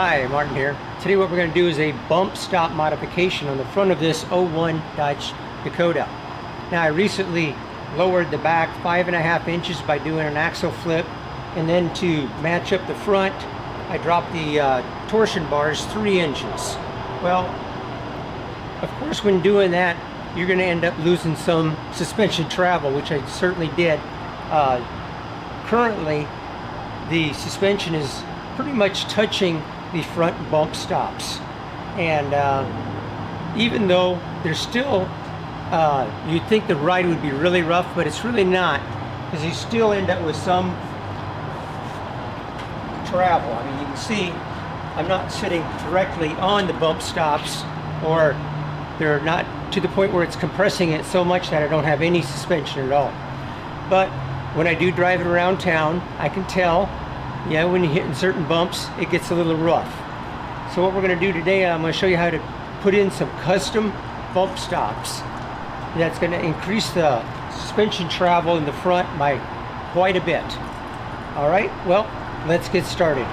Hi, Martin here. Today what we're going to do is a bump stop modification on the front of this '01 Dodge Dakota. Now I recently lowered the back 5.5 inches by doing an axle flip, and then to match up the front I dropped the torsion bars 3 inches. Well, of course when doing that you're going to end up losing some suspension travel, which I certainly did. Currently the suspension is pretty much touching the front bump stops, and even though there's still you'd think the ride would be really rough, but it's really not, because you still end up with some travel. I mean, you can see I'm not sitting directly on the bump stops, or they're not to the point where it's compressing it so much that I don't have any suspension at all. But when I do drive it around town, I can tell, yeah, when you're hitting certain bumps, it gets a little rough. So what we're going to do today, I'm going to show you how to put in some custom bump stops. That's going to increase the suspension travel in the front by quite a bit. All right, well, let's get started.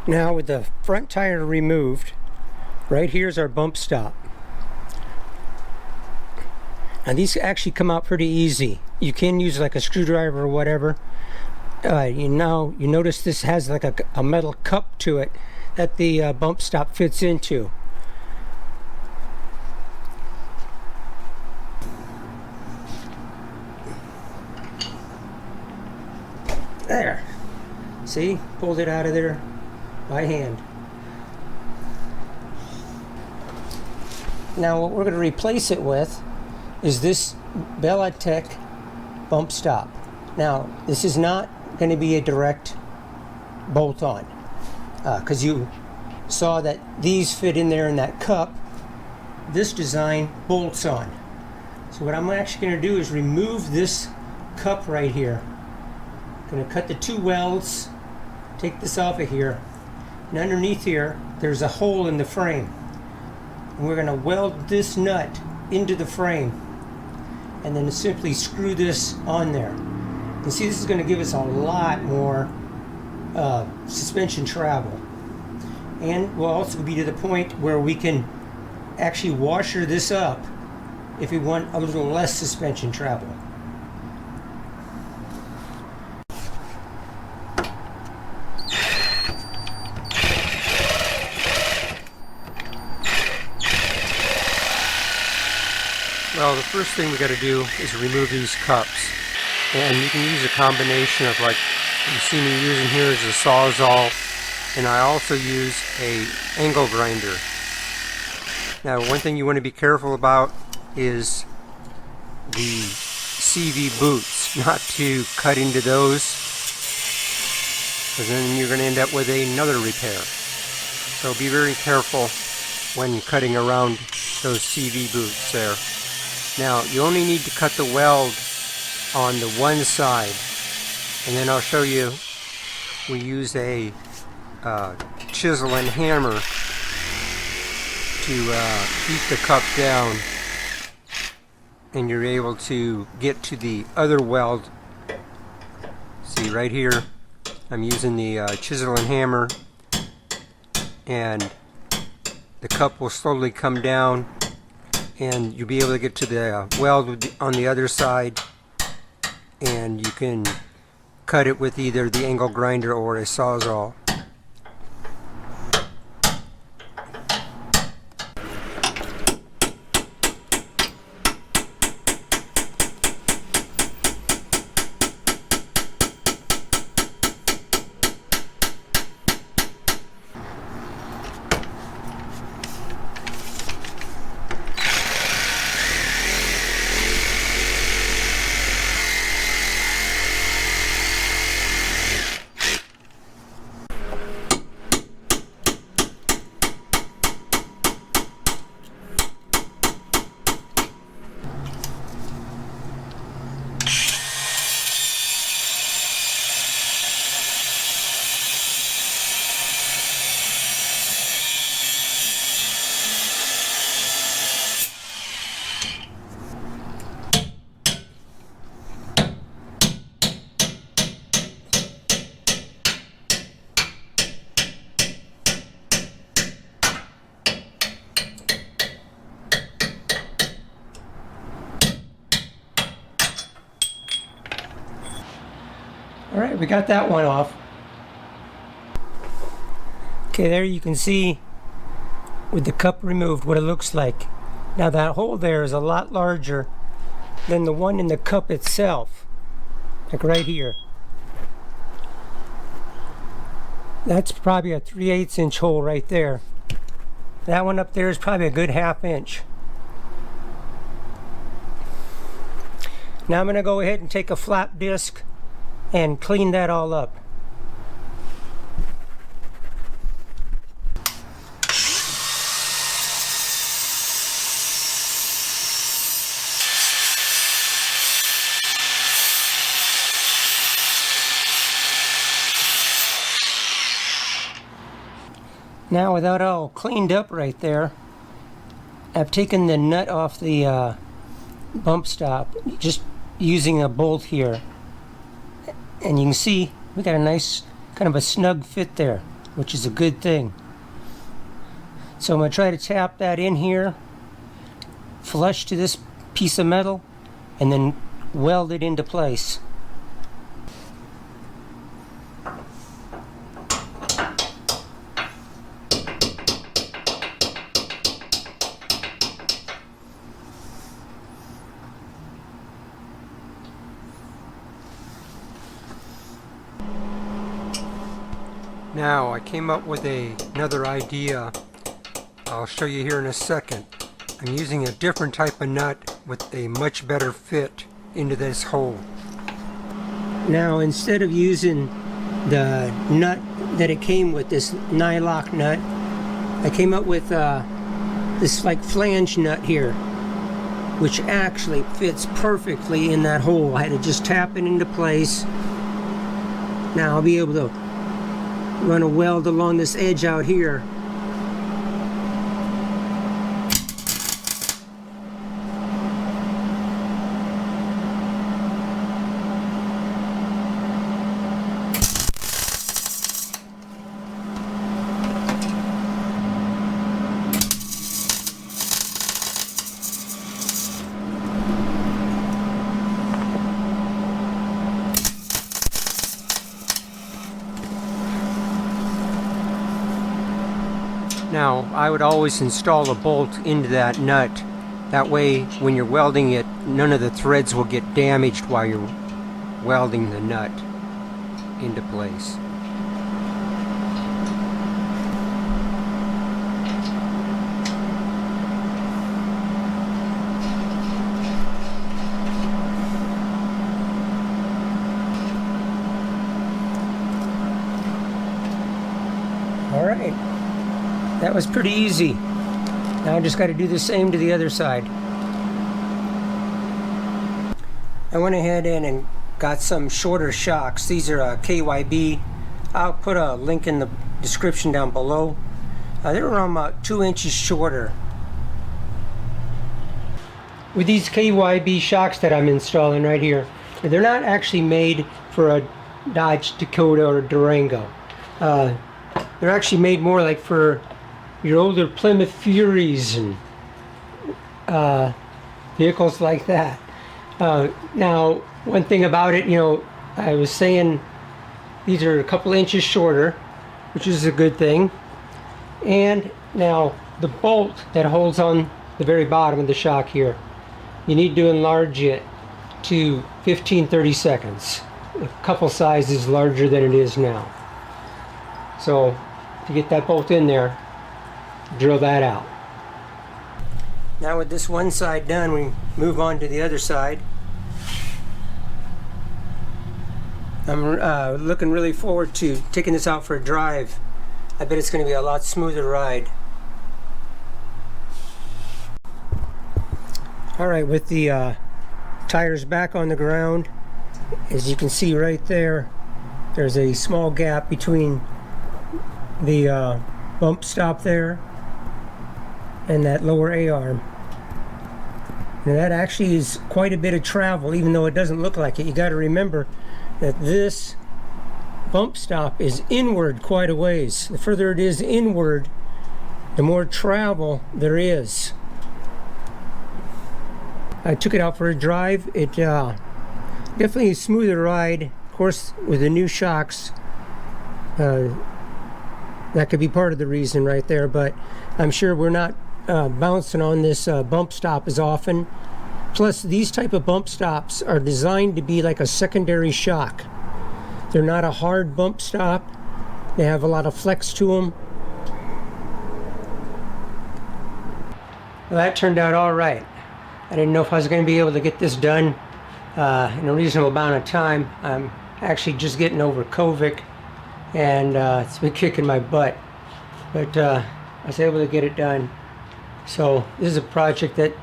Now with the front tire removed, right here's our bump stop. And these actually come out pretty easy. You can use like a screwdriver or whatever. You notice this has like a metal cup to it that the bump stop fits into. There. See? Pulled it out of there by hand. Now what we're going to replace it with is this Belltech bump stop. Now this is not going to be a direct bolt on, because you saw that these fit in there in that cup. This design bolts on. So what I'm actually going to do is remove this cup right here. I'm going to cut the 2 welds, take this off of here, and underneath here there's a hole in the frame, and we're going to weld this nut into the frame and then simply screw this on there. You see, this is going to give us a lot more suspension travel, and will also be to the point where we can actually washer this up if we want a little less suspension travel. Well, the first thing we got to do is remove these cups, and you can use a combination of, like you see me using here, is a Sawzall, and I also use a angle grinder. Now one thing you want to be careful about is the CV boots, not to cut into those, because then you're going to end up with another repair. So be very careful when cutting around those CV boots there. Now you only need to cut the weld on the one side, and then I'll show you. We use a chisel and hammer to beat the cup down, and you're able to get to the other weld. See right here, I'm using the chisel and hammer, and the cup will slowly come down, and you'll be able to get to the weld on the other side, and you can cut it with either the angle grinder or a Sawzall. All right, we got that one off. Okay, there you can see with the cup removed what it looks like. Now that hole there is a lot larger than the one in the cup itself, like right here. That's probably a 3/8 inch hole right there. That one up there is probably a good 1/2 inch. Now I'm going to go ahead and take a flap disc and clean that all up. Now with that all cleaned up right there, I've taken the nut off the bump stop just using a bolt here, and you can see we got a nice kind of a snug fit there, which is a good thing. So I'm going to try to tap that in here, flush to this piece of metal, and then weld it into place. Now I came up with another idea. I'll show you here in a second. I'm using a different type of nut with a much better fit into this hole. Now instead of using the nut that it came with, this nylock nut, I came up with this like flange nut here, which actually fits perfectly in that hole. I had to just tap it into place. Now I'll be able to run a weld along this edge out here. Now, I would always install a bolt into that nut. That way, when you're welding it, none of the threads will get damaged while you're welding the nut into place. All right. That was pretty easy. Now I just got to do the same to the other side. I went ahead and got some shorter shocks. These are KYB. I'll put a link in the description down below. They're around about 2 inches shorter. With these KYB shocks that I'm installing right here, they're not actually made for a Dodge Dakota or a Durango. They're actually made more like for your older Plymouth Furies and vehicles like that. Now, one thing about it, you know, I was saying these are a couple inches shorter, which is a good thing. And now the bolt that holds on the very bottom of the shock here, you need to enlarge it to 15/32, a couple sizes larger than it is now. So to get that bolt in there, drill that out. Now with this one side done, we move on to the other side. I'm looking really forward to taking this out for a drive. I bet it's going to be a lot smoother ride. Alright, with the tires back on the ground, as you can see right there, there's a small gap between the bump stop there and that lower A-arm. Now that actually is quite a bit of travel, even though it doesn't look like it. You got to remember that this bump stop is inward quite a ways. The further it is inward, the more travel there is. I took it out for a drive. It definitely a smoother ride. Of course, with the new shocks, that could be part of the reason right there, but I'm sure we're not bouncing on this bump stop as often. Plus, these type of bump stops are designed to be like a secondary shock. They're not a hard bump stop. They have a lot of flex to them. Well, that turned out all right. I didn't know if I was going to be able to get this done in a reasonable amount of time. I'm actually just getting over COVID, and it's been kicking my butt. But I was able to get it done. So this is a project that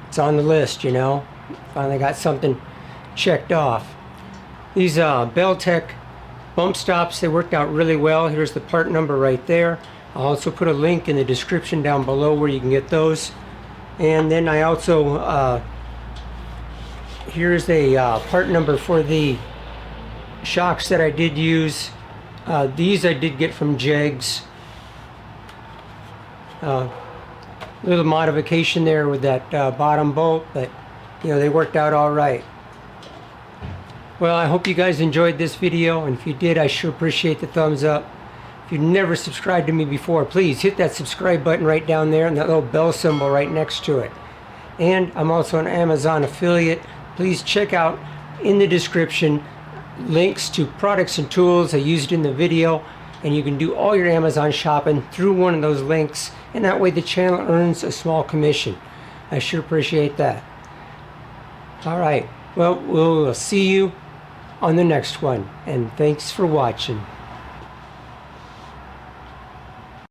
it's on the list, you know. Finally got something checked off. These Belltech bump stops, they worked out really well. Here's the part number right there. I'll also put a link in the description down below where you can get those. And then I also, here's a part number for the shocks that I did use. These I did get from Jegs. Little modification there with that bottom bolt, but you know, they worked out all right. Well, I hope you guys enjoyed this video, and if you did, I sure appreciate the thumbs up. If you've never subscribed to me before, please hit that subscribe button right down there and that little bell symbol right next to it. And I'm also an Amazon affiliate. Please check out in the description links to products and tools I used in the video, and you can do all your Amazon shopping through one of those links, and that way the channel earns a small commission. I sure appreciate that. Alright, well, we'll see you on the next one, and thanks for watching.